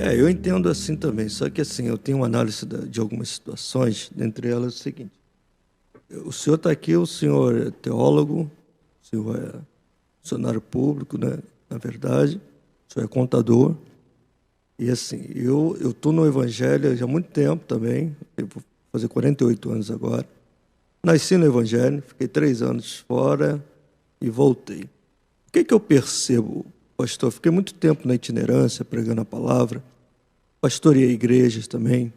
Eu entendo assim também, só que assim, eu tenho uma análise de algumas situações, dentre elas o seguinte: o senhor está aqui, o senhor é teólogo, o senhor é funcionário público, né? Na verdade, o senhor é contador, e assim, eu estou no Evangelho já há muito tempo também, eu vou fazer 48 anos agora. Nasci no Evangelho, fiquei 3 anos fora e voltei. O que eu percebo, pastor? Fiquei muito tempo na itinerância, pregando a palavra, pastoreei igrejas também.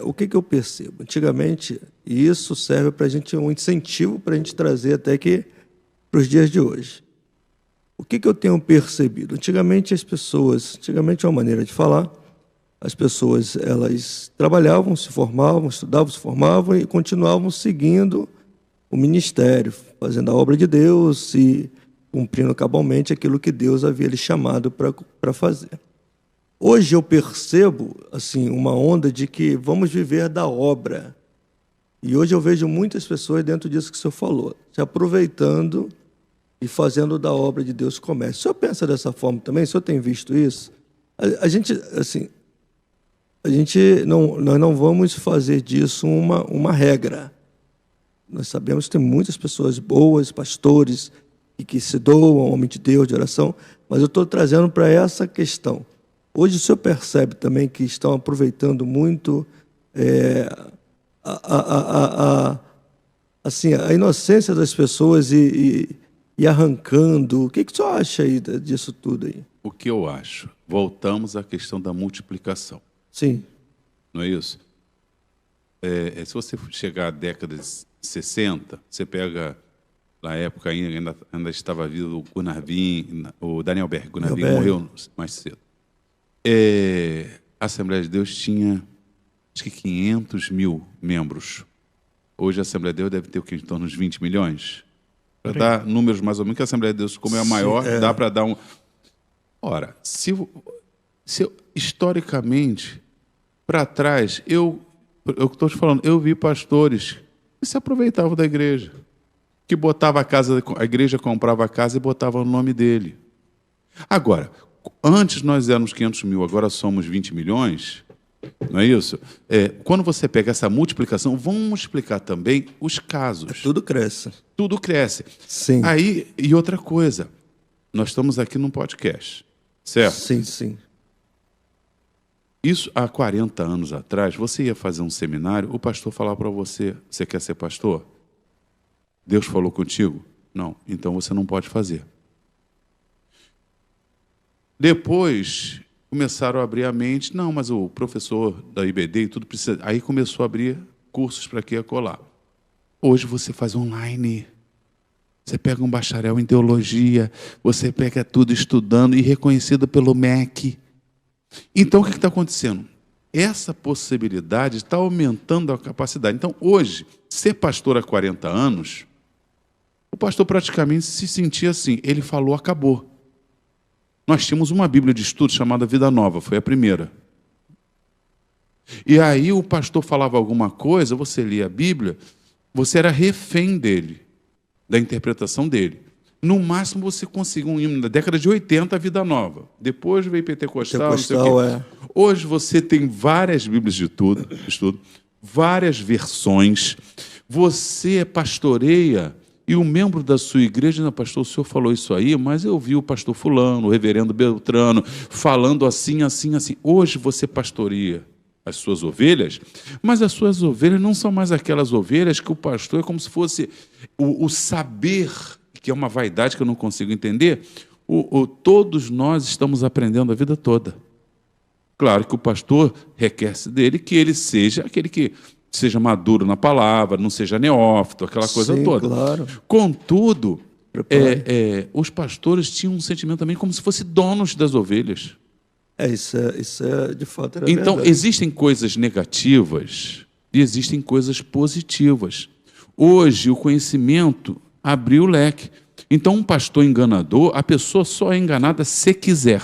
O que eu percebo? Antigamente, e isso serve para a gente, um incentivo para a gente trazer até que para os dias de hoje. O que eu tenho percebido? Antigamente é uma maneira de falar, as pessoas elas trabalhavam, se formavam, estudavam, se formavam e continuavam seguindo o ministério, fazendo a obra de Deus e cumprindo cabalmente aquilo que Deus havia lhe chamado para fazer. Hoje eu percebo assim, uma onda de que vamos viver da obra. E hoje eu vejo muitas pessoas dentro disso que o senhor falou, se aproveitando e fazendo da obra de Deus comércio. O senhor pensa dessa forma também? O senhor tem visto isso? Nós não vamos fazer disso uma regra. Nós sabemos que tem muitas pessoas boas, pastores, que se doam ao homem de Deus, de oração, mas eu estou trazendo para essa questão. Hoje o senhor percebe também que estão aproveitando muito a inocência das pessoas e arrancando. O que o senhor acha aí disso tudo aí? O que eu acho? Voltamos à questão da multiplicação. Sim. Não é isso? Se você chegar à década de 60, você pega, na época ainda estava vivo o Gunarvin, o Daniel Berg. Gunarvin morreu mais cedo. A Assembleia de Deus tinha, acho que 500 mil membros. Hoje a Assembleia de Deus deve ter o que, em torno de 20 milhões? Para dar números mais ou menos, que a Assembleia de Deus, como é a maior, dá para dar um... Ora, se historicamente, para trás, eu estou te falando, eu vi pastores que se aproveitavam da igreja, que botava a igreja comprava a casa e botava o nome dele. Agora, antes nós éramos 500 mil, agora somos 20 milhões, não é isso? Quando você pega essa multiplicação, vamos explicar também os casos. Tudo cresce. Tudo cresce. Sim. Aí, e outra coisa, nós estamos aqui num podcast, certo? Sim, sim. Isso há 40 anos atrás, você ia fazer um seminário, o pastor falava para você, você quer ser pastor? Deus falou contigo? Não, então você não pode fazer. Depois começaram a abrir a mente, não, mas o professor da IBD e tudo precisa... Aí começou a abrir cursos para que ia colar. Hoje você faz online. Você pega um bacharel em teologia, você pega tudo estudando e reconhecido pelo MEC. Então, o que está acontecendo? Essa possibilidade está aumentando a capacidade. Então, hoje, ser pastor há 40 anos, o pastor praticamente se sentia assim, ele falou, acabou. Nós tínhamos uma Bíblia de estudo chamada Vida Nova, foi a primeira. E aí o pastor falava alguma coisa, você lia a Bíblia, você era refém dele, da interpretação dele. No máximo você conseguiu um hino da década de 80, a Vida Nova. Depois veio Pentecostal, não sei o quê. Hoje você tem várias Bíblias de estudo, várias versões. Você pastoreia e o membro da sua igreja, não, pastor, o senhor falou isso aí, mas eu vi o pastor fulano, o reverendo Beltrano, falando assim, assim, assim. Hoje você pastoreia as suas ovelhas, mas as suas ovelhas não são mais aquelas ovelhas que o pastor é como se fosse o saber, que é uma vaidade que eu não consigo entender. Todos nós estamos aprendendo a vida toda. Claro que o pastor requer dele que ele seja aquele que seja maduro na palavra, não seja neófito, aquela coisa toda. Claro. Contudo, os pastores tinham um sentimento também como se fossem donos das ovelhas. Isso é de fato era então, verdade. Existem coisas negativas e existem coisas positivas. Hoje, o conhecimento abriu o leque. Então, um pastor enganador, a pessoa só é enganada se quiser.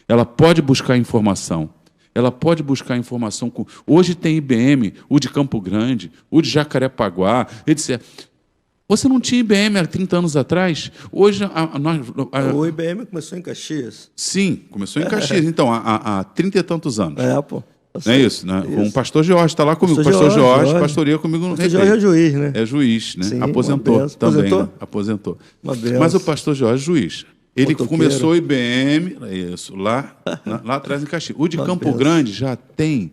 Ela pode buscar informação. ela pode buscar informação. Hoje tem IBM, o de Campo Grande, o de Jacarepaguá, etc. Você não tinha IBM há 30 anos atrás? Hoje... O IBM começou em Caxias. Sim, começou em Caxias. Então, há 30 e tantos anos. Pô. Não é isso, né? Isso. Com o pastor Jorge, está lá comigo. O pastor Jorge pastoreia comigo no Pastor Recreio. Jorge é juiz, né? É juiz, né? Sim, aposentou também. Aposentou? Né? Aposentou. Uma benção. Mas o pastor Jorge é juiz. Ele Motoqueiro. começou o IBM, isso, lá atrás em Caxias. O de Campo Grande já tem,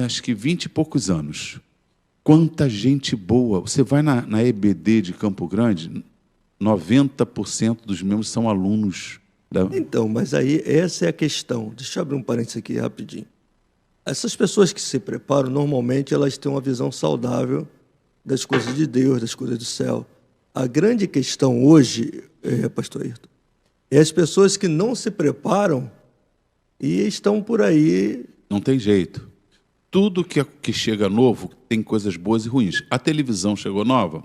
acho que 20 e poucos anos. Quanta gente boa. Você vai na EBD de Campo Grande, 90% dos membros são alunos. Então, mas aí essa é a questão. Deixa eu abrir um parênteses aqui rapidinho. Essas pessoas que se preparam, normalmente, elas têm uma visão saudável das coisas de Deus, das coisas do céu. A grande questão hoje, pastor Ayrton, é as pessoas que não se preparam e estão por aí... Não tem jeito. Tudo que chega novo tem coisas boas e ruins. A televisão chegou nova,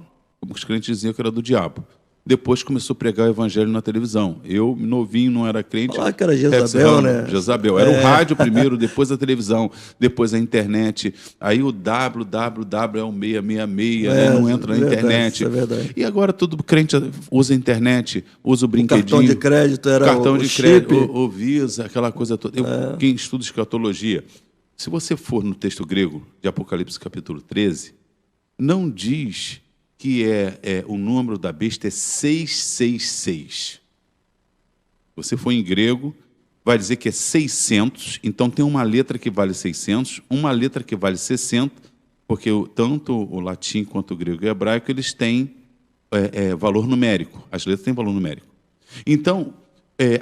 os crentes diziam que era do diabo. Depois começou a pregar o evangelho na televisão. Eu, novinho, não era crente. Falar que era Jezabel, né? Jezabel. Era o rádio primeiro, depois a televisão, depois a internet. Aí o www é um 666, né? Não entra na internet. É verdade. E agora todo crente usa a internet, usa o brinquedinho. O cartão de crédito era cartão o de chip. crédito, o Visa, aquela coisa toda. Quem estuda escatologia, se você for no texto grego de Apocalipse capítulo 13, não diz que o número da besta é 666. Se você for em grego, vai dizer que é 600, então tem uma letra que vale 600, uma letra que vale 60, porque tanto o latim quanto o grego e o hebraico, eles têm valor numérico, as letras têm valor numérico. Então,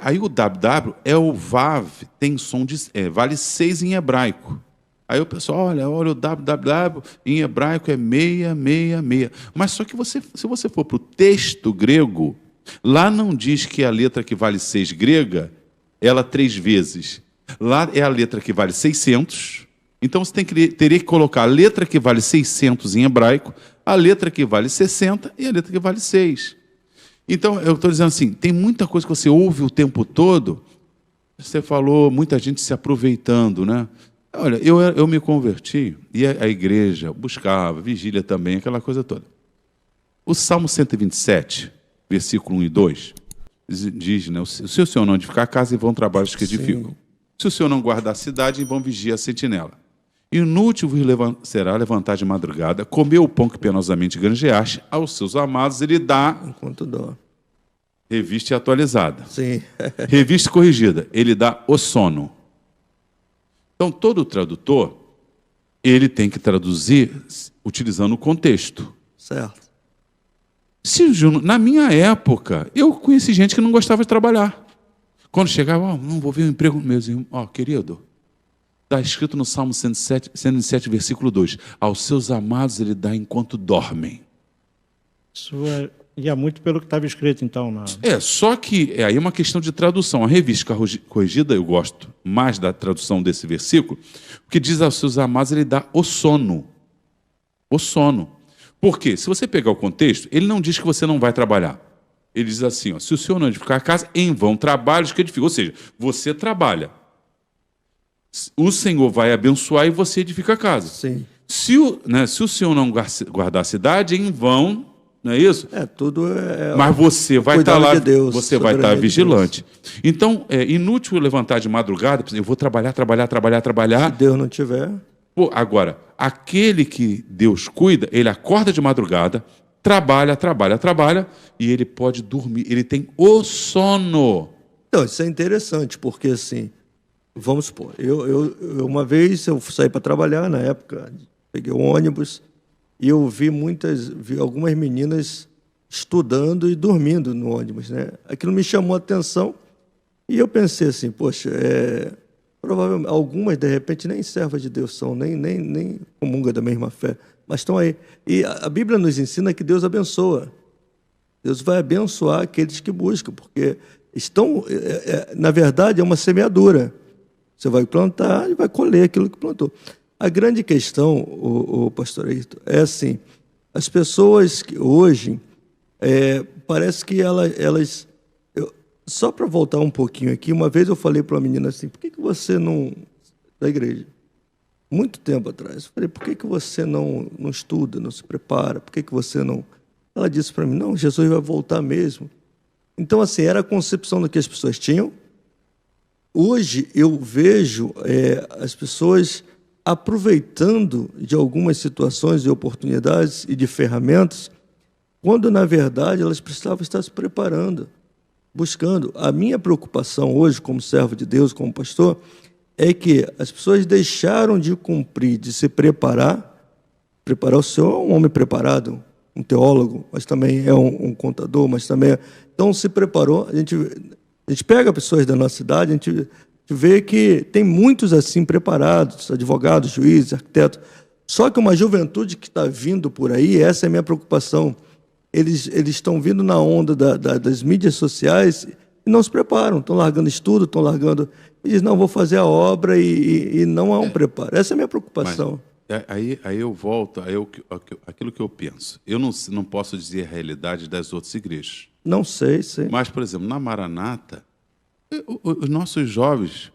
aí o WW é o Vav, tem som de... vale 6 em hebraico. Aí o pessoal, olha o www em hebraico é 666. Mas só que se você for para o texto grego, lá não diz que a letra que vale 6 grega, ela 3 vezes. Lá é a letra que vale 600. Então você teria que colocar a letra que vale 600 em hebraico, a letra que vale 60 e a letra que vale 6. Então eu estou dizendo assim, tem muita coisa que você ouve o tempo todo. Você falou, muita gente se aproveitando, né? Olha, eu me converti e a igreja buscava, vigília também, aquela coisa toda. O Salmo 127, versículo 1 e 2, diz, né, se o Senhor não edificar a casa, em vão trabalhos que edificam. Se o Senhor não guardar a cidade, em vão vigia a sentinela. Inútil será levantar de madrugada, comer o pão que penosamente granjeaste, aos seus amados ele dá... Enquanto dó. Revista atualizada. Sim. Revista corrigida, ele dá o sono. Então, todo tradutor, ele tem que traduzir utilizando o contexto. Certo. Na minha época, eu conheci gente que não gostava de trabalhar. Quando chegava, não vou ver um emprego, meus irmãos, querido, está escrito no Salmo 107, versículo 2, aos seus amados ele dá enquanto dormem. Isso ia muito pelo que estava escrito, então. Só que aí é uma questão de tradução. A revista corrigida, eu gosto mais da tradução desse versículo, porque diz aos seus amados, ele dá o sono. O sono. Por quê? Se você pegar o contexto, ele não diz que você não vai trabalhar. Ele diz assim, se o Senhor não edificar a casa, em vão trabalhos que edifica. Ou seja, você trabalha. O Senhor vai abençoar e você edifica a casa. Sim. Se o Senhor não guardar a cidade, em vão... Não é isso? Tudo Mas você vai estar lá, de Deus, você vai estar vigilante. Então, é inútil levantar de madrugada, eu vou trabalhar. Se Deus não tiver... Agora, aquele que Deus cuida, ele acorda de madrugada, trabalha, e ele pode dormir, ele tem o sono. Então, isso é interessante, porque assim, vamos supor, eu uma vez eu saí para trabalhar, na época, peguei um ônibus, e eu vi algumas meninas estudando e dormindo no ônibus, né? Aquilo me chamou a atenção e eu pensei assim, poxa, provavelmente algumas de repente nem servas de Deus são, nem comungam da mesma fé, mas estão aí. E a Bíblia nos ensina que Deus abençoa. Deus vai abençoar aqueles que buscam, porque na verdade, é uma semeadura. Você vai plantar e vai colher aquilo que plantou. A grande questão, o pastor Ayrton, é assim, as pessoas que hoje, parece que elas só para voltar um pouquinho aqui, uma vez eu falei para uma menina assim, por que você não da igreja. Muito tempo atrás. Eu falei, por que você não estuda, não se prepara? Por que você não... Ela disse para mim, não, Jesus vai voltar mesmo. Então, assim, era a concepção do que as pessoas tinham. Hoje eu vejo as pessoas aproveitando de algumas situações e oportunidades e de ferramentas, quando, na verdade, elas precisavam estar se preparando, buscando. A minha preocupação hoje, como servo de Deus, como pastor, é que as pessoas deixaram de cumprir, de se preparar. O senhor é um homem preparado, um teólogo, mas também é um contador, mas também... Então, se preparou. A gente pega pessoas da nossa cidade, a gente vê que tem muitos assim preparados, advogados, juízes, arquitetos. Só que uma juventude que está vindo por aí, essa é a minha preocupação. Eles estão vindo na onda das mídias sociais e não se preparam, estão largando estudo, estão largando... E dizem, não, vou fazer a obra e não há um preparo. Essa é a minha preocupação. Mas, aí eu volto aquilo que eu penso. Eu não posso dizer a realidade das outras igrejas. Não sei. Mas, por exemplo, na Maranata, os nossos jovens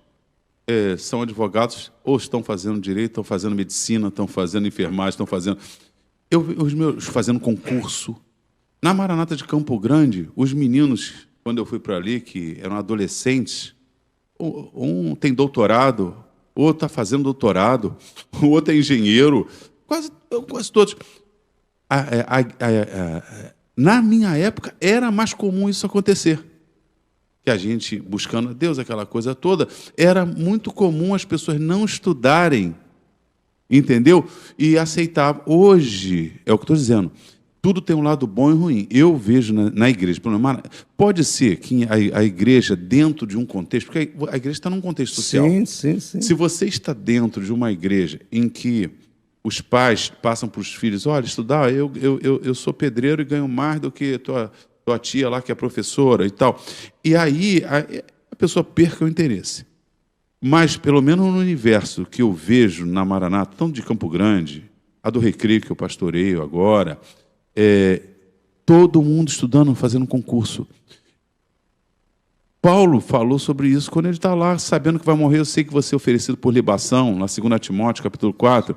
são advogados, ou estão fazendo direito, estão fazendo medicina, estão fazendo enfermagem, estão fazendo... Os meus fazendo concurso. Na Maranata de Campo Grande, os meninos, quando eu fui para ali, que eram adolescentes, um tem doutorado, o outro está fazendo doutorado, o outro é engenheiro, quase todos. Na minha época, era mais comum isso acontecer. Que a gente, buscando a Deus, aquela coisa toda, era muito comum as pessoas não estudarem, entendeu? E aceitar. Hoje, é o que estou dizendo, tudo tem um lado bom e ruim. Eu vejo na igreja, pode ser que a igreja, dentro de um contexto, porque a igreja está num contexto social. Sim. Se você está dentro de uma igreja em que os pais passam para os filhos, olha, estudar, eu sou pedreiro e ganho mais do que tua tia lá, que é professora e tal. E aí a pessoa perca o interesse. Mas, pelo menos no universo que eu vejo na Maranata, tanto de Campo Grande, a do Recreio, que eu pastoreio agora... todo mundo estudando, fazendo concurso. Paulo falou sobre isso quando ele está lá, sabendo que vai morrer. Eu sei que você é oferecido por libação, na 2 Timóteo, capítulo 4.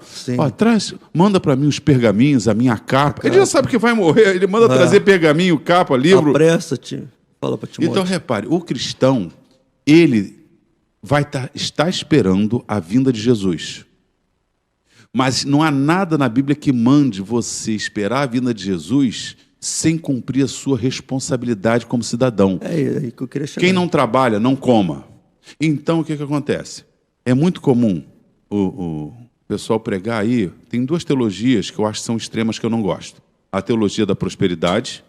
Manda para mim os pergaminhos, a minha capa. Ele já sabe que vai morrer, ele manda trazer pergaminho, capa, livro. Apressa-te, fala para Timóteo. Então, repare, o cristão, ele vai estar esperando a vinda de Jesus. Mas não há nada na Bíblia que mande você esperar a vinda de Jesus sem cumprir a sua responsabilidade como cidadão. É aí que eu queria chegar. Quem não trabalha, não coma. Então, o que acontece? É muito comum o pessoal pregar aí. Tem 2 teologias que eu acho que são extremas, que eu não gosto. A teologia da prosperidade,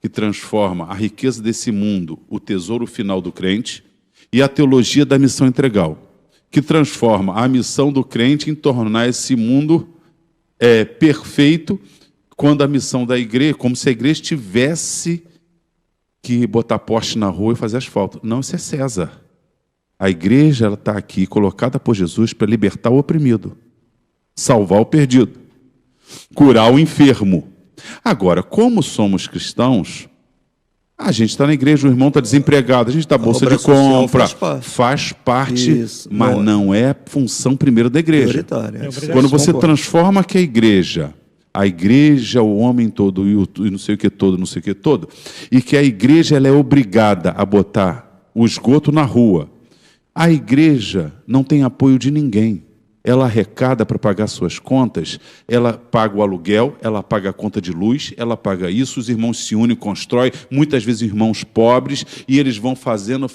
que transforma a riqueza desse mundo, o tesouro final do crente, e a teologia da missão integral, que transforma a missão do crente em tornar esse mundo perfeito, quando a missão da igreja, como se a igreja tivesse que botar poste na rua e fazer asfalto. Não, isso é César. A igreja está aqui, colocada por Jesus, para libertar o oprimido, salvar o perdido, curar o enfermo. Agora, como somos cristãos... A gente está na igreja, o irmão está desempregado, a gente está bolsa de compra, faz parte, isso, mas não é função primeiro da igreja. Quando você transforma que a igreja, o homem todo e não sei o que todo, e que a igreja ela é obrigada a botar o esgoto na rua, a igreja não tem apoio de ninguém. Ela arrecada para pagar suas contas, ela paga o aluguel, ela paga a conta de luz, ela paga isso, os irmãos se unem, constroem, muitas vezes irmãos pobres, e eles vão fazendo,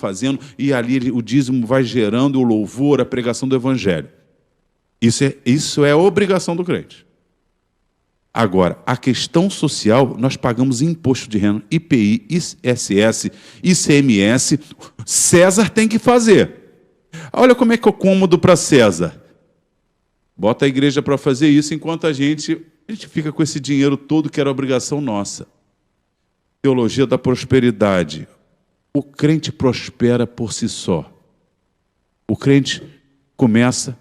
e ali o dízimo vai gerando o louvor, a pregação do evangelho. Isso é a obrigação do crente. Agora, a questão social, nós pagamos imposto de renda, IPI, ISS, ICMS, César tem que fazer. Olha como é que é cômodo para César. Bota a igreja para fazer isso, enquanto a gente fica com esse dinheiro todo que era obrigação nossa. Teologia da prosperidade. O crente prospera por si só. O crente começa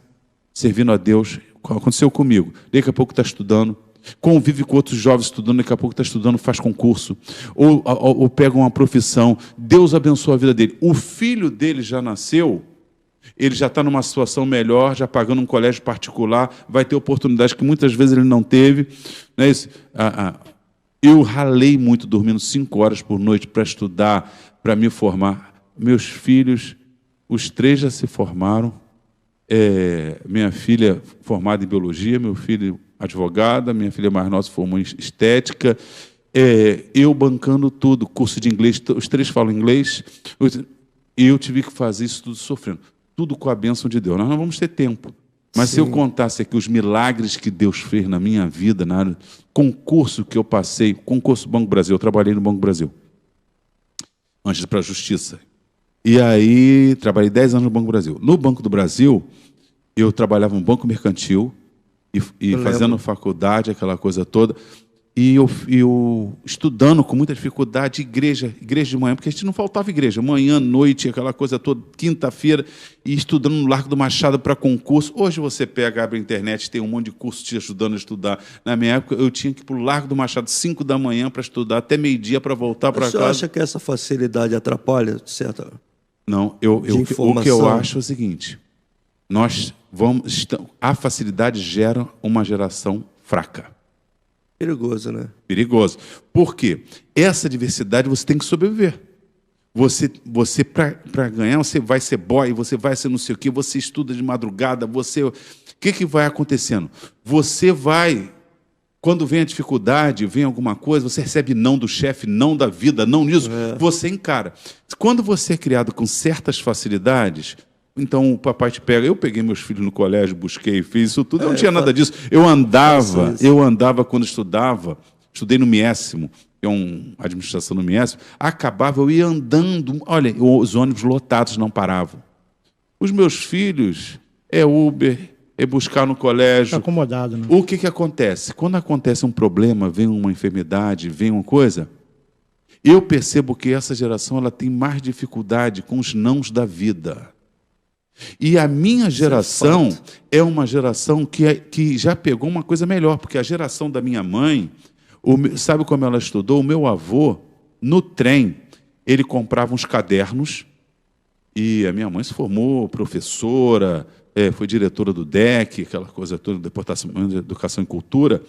servindo a Deus. Aconteceu comigo. Daqui a pouco está estudando. Convive com outros jovens estudando. Daqui a pouco está estudando, faz concurso. Ou pega uma profissão. Deus abençoa a vida dele. O filho dele já nasceu Ele já está numa situação melhor, já pagando um colégio particular, vai ter oportunidades que muitas vezes ele não teve. Não é isso? Eu ralei muito, dormindo 5 horas por noite para estudar, para me formar. Meus filhos, os 3 já se formaram. Minha filha formada em biologia, meu filho advogada, minha filha mais nova se formou em estética. Eu bancando tudo, curso de inglês, os 3 falam inglês, e eu tive que fazer isso tudo sofrendo. Tudo com a bênção de Deus. Nós não vamos ter tempo. Mas Sim. se eu contasse aqui os milagres que Deus fez na minha vida, concurso que eu passei, concurso Banco Brasil, eu trabalhei no Banco Brasil, antes para a Justiça. E aí, trabalhei 10 anos no Banco Brasil. No Banco do Brasil, eu trabalhava no Banco Mercantil, e fazendo faculdade, aquela coisa toda. E eu estudando com muita dificuldade, igreja de manhã, porque a gente não faltava igreja, manhã, noite, aquela coisa toda, quinta-feira, e estudando no Largo do Machado para concurso. Hoje você pega, abre a internet, tem um monte de curso te ajudando a estudar. Na minha época, eu tinha que ir para o Largo do Machado 5 da manhã para estudar, até meio-dia para voltar para casa. Você acha que essa facilidade atrapalha, certo? Não, o que eu acho é o seguinte, a facilidade gera uma geração fraca. Perigoso, né? Perigoso. Por quê? Essa diversidade você tem que sobreviver. Você para ganhar, você vai ser boy, você vai ser não sei o quê, você estuda de madrugada, O que vai acontecendo? Você vai, quando vem a dificuldade, vem alguma coisa, você recebe não do chefe, não da vida, não nisso, você encara. Quando você é criado com certas facilidades, então o papai te pega. Eu peguei meus filhos no colégio, busquei, fiz isso tudo. Eu não tinha nada disso. Eu andava quando estudava, estudei no Miésimo, que é uma administração no Miésimo, acabava, eu ia andando, olha, os ônibus lotados não paravam. Os meus filhos, Uber, buscar no colégio. Acomodado, né? O que acontece? Quando acontece um problema, vem uma enfermidade, vem uma coisa, eu percebo que essa geração ela tem mais dificuldade com os nãos da vida. E a minha geração é uma geração que já pegou uma coisa melhor, porque a geração da minha mãe, sabe como ela estudou? O meu avô, no trem, ele comprava uns cadernos, e a minha mãe se formou professora, foi diretora do DEC, aquela coisa toda, Departamento de Educação e Cultura.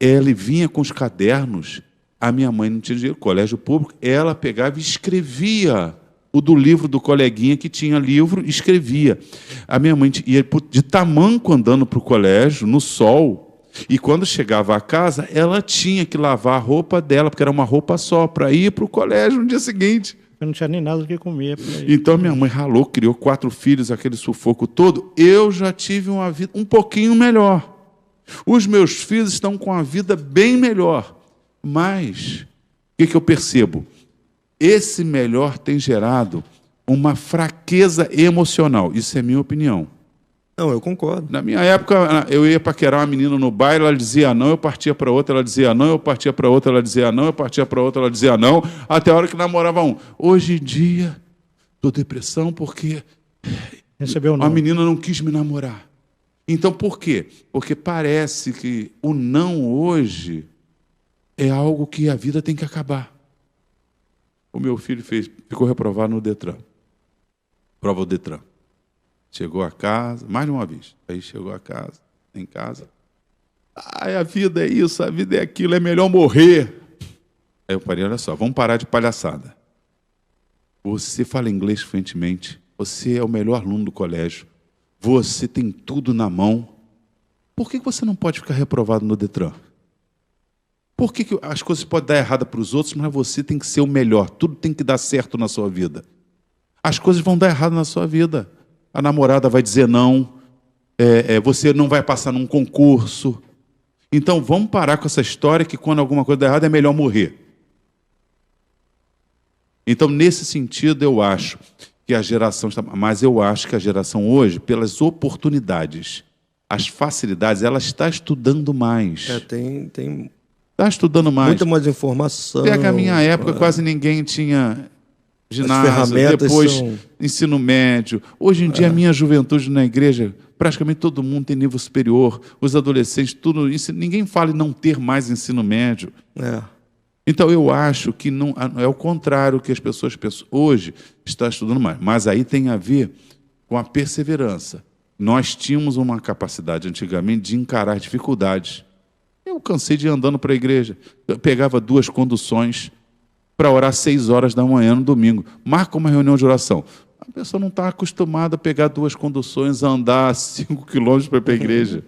Ele vinha com os cadernos, a minha mãe não tinha dinheiro, colégio público, ela pegava e escrevia o do livro do coleguinha que tinha livro, escrevia. A minha mãe ia de tamanco andando para o colégio, no sol, e quando chegava a casa, ela tinha que lavar a roupa dela, porque era uma roupa só, para ir para o colégio no dia seguinte. Eu não tinha nem nada do que comer. Então, minha mãe ralou, criou 4 filhos, aquele sufoco todo. Eu já tive uma vida um pouquinho melhor. Os meus filhos estão com a vida bem melhor. Mas, o que eu percebo? Esse melhor tem gerado uma fraqueza emocional. Isso é minha opinião. Não, eu concordo. Na minha época, eu ia paquerar uma menina no baile, ela dizia não, eu partia para outra, ela dizia não, eu partia para outra, ela dizia não, eu partia para outra, ela dizia não, até a hora que namorava um. Hoje em dia, estou depressão porque a menina não quis me namorar. Então, por quê? Porque parece que o não hoje é algo que a vida tem que acabar. O meu filho ficou reprovado no Detran. Prova o Detran. Chegou a casa, mais de uma vez. Aí chegou em casa. A vida é isso, a vida é aquilo, é melhor morrer. Aí eu parei, olha só, vamos parar de palhaçada. Você fala inglês fluentemente, você é o melhor aluno do colégio, você tem tudo na mão. Por que você não pode ficar reprovado no Detran? Por que as coisas podem dar errada para os outros, mas você tem que ser o melhor, tudo tem que dar certo na sua vida? As coisas vão dar errado na sua vida. A namorada vai dizer não, você não vai passar num concurso. Então, vamos parar com essa história que quando alguma coisa dá errado é melhor morrer. Então, nesse sentido, eu acho que a geração está... Mas eu acho que a geração hoje, pelas oportunidades, as facilidades, ela está estudando mais. Está estudando mais. Muita mais informação. Pega a minha época, quase ninguém tinha ginásio, depois ensino médio. Hoje em dia, a minha juventude na igreja, praticamente todo mundo tem nível superior. Os adolescentes, tudo isso. Ninguém fala em não ter mais ensino médio. Então, eu acho que é o contrário que as pessoas pensam. Hoje está estudando mais. Mas aí tem a ver com a perseverança. Nós tínhamos uma capacidade antigamente de encarar dificuldades. Eu cansei de ir andando para a igreja. Eu pegava 2 conduções para orar 6 horas da manhã no domingo. Marca uma reunião de oração. A pessoa não está acostumada a pegar 2 conduções, a andar 5 quilômetros para ir para a igreja.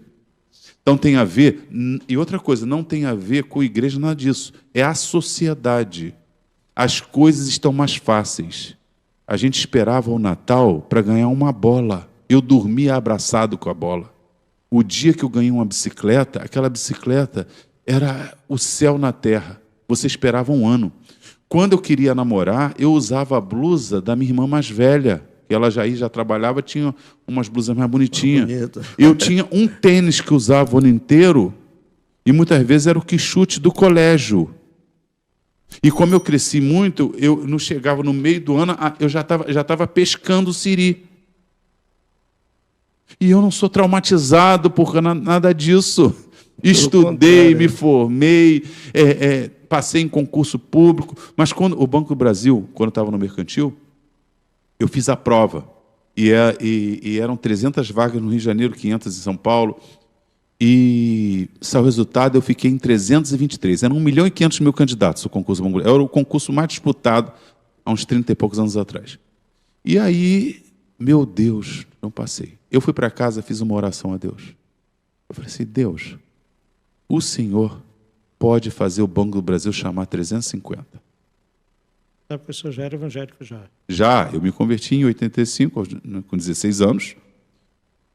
Então tem a ver, e outra coisa, não tem a ver com a igreja, nada disso. É a sociedade. As coisas estão mais fáceis. A gente esperava o Natal para ganhar uma bola. Eu dormia abraçado com a bola. O dia que eu ganhei uma bicicleta, aquela bicicleta era o céu na terra. Você esperava um ano. Quando eu queria namorar, eu usava a blusa da minha irmã mais velha, que ela já trabalhava, tinha umas blusas mais bonitinhas. Eu tinha um tênis que usava o ano inteiro, e muitas vezes era o quichute do colégio. E como eu cresci muito, eu não chegava no meio do ano, eu já estava pescando siri. E eu não sou traumatizado por nada disso. Estudei, me formei, passei em concurso público, mas quando o Banco do Brasil, quando eu estava no mercantil, eu fiz a prova, e eram 300 vagas no Rio de Janeiro, 500 em São Paulo, e saiu o resultado, eu fiquei em 323. Eram 1.500.000 candidatos o concurso do Banco do Brasil. Era o concurso mais disputado há uns 30 e poucos anos atrás. E aí, meu Deus, não passei. Eu fui para casa, fiz uma oração a Deus. Eu falei assim, Deus, o Senhor pode fazer o Banco do Brasil chamar 350. Sabe que o senhor já era evangélico já? Já, eu me converti em 85, com 16 anos.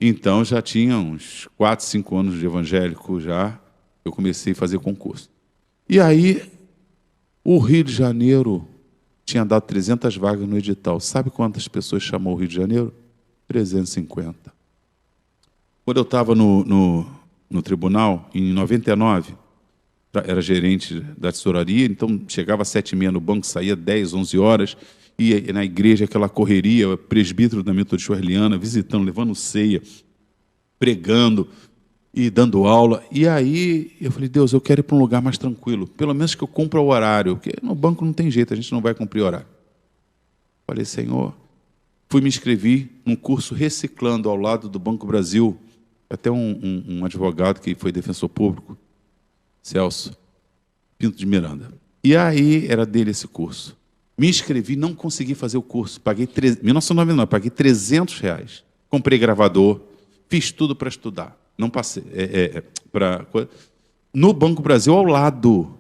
Então, já tinha uns 4, 5 anos de evangélico já. Eu comecei a fazer concurso. E aí, o Rio de Janeiro tinha dado 300 vagas no edital. Sabe quantas pessoas chamou o Rio de Janeiro? 350. Quando eu estava no tribunal, em 99, era gerente da tesouraria, então chegava às 7h30 no banco, saía 10, 11 horas, ia na igreja, aquela correria, o presbítero da Metodista Wesleyana, visitando, levando ceia, pregando e dando aula. E aí eu falei, Deus, eu quero ir para um lugar mais tranquilo, pelo menos que eu cumpra o horário, porque no banco não tem jeito, a gente não vai cumprir o horário. Falei, Senhor, fui me inscrever num curso reciclando ao lado do Banco Brasil, até um advogado que foi defensor público, Celso Pinto de Miranda. E aí era dele esse curso. Me inscrevi, não consegui fazer o curso. Paguei 1999, paguei R$300. Comprei gravador, fiz tudo para estudar. Não passei. No Banco Brasil, ao lado.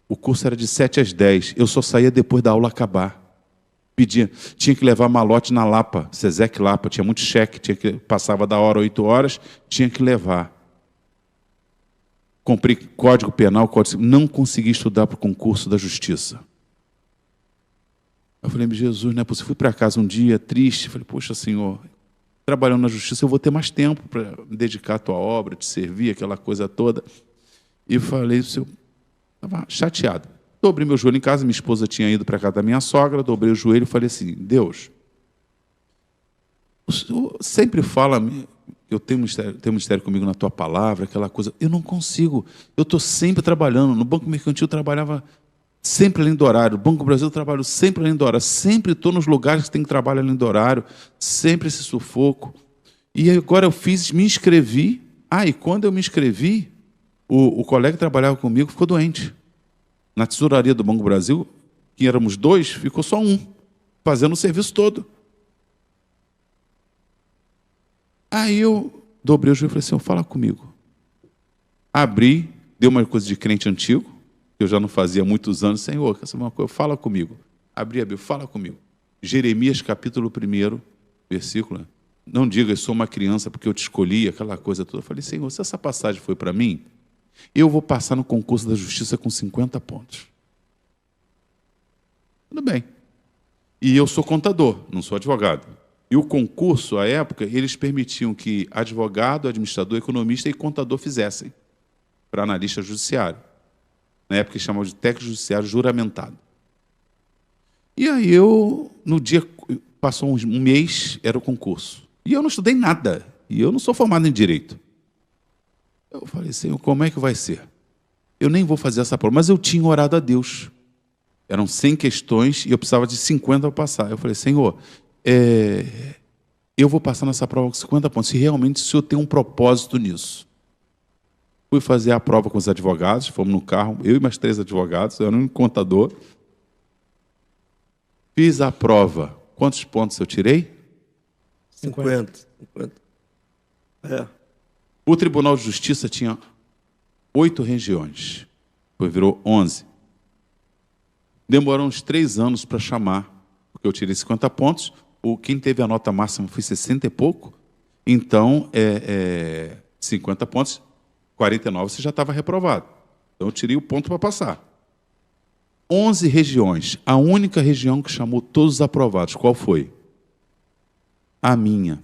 O curso era de 7 às 10. Eu só saía depois da aula acabar. Tinha que levar malote na Lapa, Sesec Lapa, tinha muito cheque, passava da hora 8 horas, tinha que levar. Comprei Código Penal, não consegui estudar para o concurso da Justiça. Eu falei, Jesus, não é possível. Fui para casa um dia, triste, falei, poxa, Senhor, trabalhando na Justiça eu vou ter mais tempo para me dedicar à tua obra, te servir, aquela coisa toda. E falei, eu estava chateado. Dobrei meu joelho em casa, minha esposa tinha ido para a casa da minha sogra, dobrei o joelho e falei assim, Deus, o Senhor sempre fala, eu tenho um mistério comigo na tua palavra, aquela coisa, eu não consigo, eu estou sempre trabalhando, no Banco Mercantil eu trabalhava sempre além do horário, no Banco do Brasil eu trabalho sempre além do horário, sempre estou nos lugares que tem que trabalhar além do horário, sempre esse sufoco. E agora eu me inscrevi, e quando eu me inscrevi, o colega que trabalhava comigo ficou doente. Na tesouraria do Banco do Brasil, que éramos 2, ficou só um, fazendo o serviço todo. Aí eu dobrei o joelho e falei assim, fala comigo. Abri, deu uma coisa de crente antigo, que eu já não fazia há muitos anos, Senhor, essa é uma coisa, fala comigo. Abri a Bíblia, fala comigo. Jeremias, capítulo 1, versículo, não diga, eu sou uma criança porque eu te escolhi, aquela coisa toda. Eu falei, Senhor, se essa passagem foi para mim, eu vou passar no concurso da Justiça com 50 pontos. Tudo bem. E eu sou contador, não sou advogado. E o concurso, à época, eles permitiam que advogado, administrador, economista e contador fizessem para analista judiciário. Na época, eles chamavam de técnico judiciário juramentado. E aí no dia, passou um mês, era o concurso. E eu não estudei nada. E eu não sou formado em Direito. Eu falei, Senhor, como é que vai ser? Eu nem vou fazer essa prova. Mas eu tinha orado a Deus. Eram 100 questões e eu precisava de 50 para passar. Eu falei, Senhor, eu vou passar nessa prova com 50 pontos, se realmente o senhor tem um propósito nisso. Fui fazer a prova com os advogados, fomos no carro, eu e mais 3 advogados, eu era um contador. Fiz a prova. Quantos pontos eu tirei? 50. É. O Tribunal de Justiça tinha 8 regiões, depois virou 11. Demorou uns 3 anos para chamar, porque eu tirei 50 pontos, quem teve a nota máxima foi 60 e pouco, então 50 pontos, 49 você já estava reprovado. Então eu tirei o ponto para passar. 11 regiões, a única região que chamou todos os aprovados, qual foi? A minha.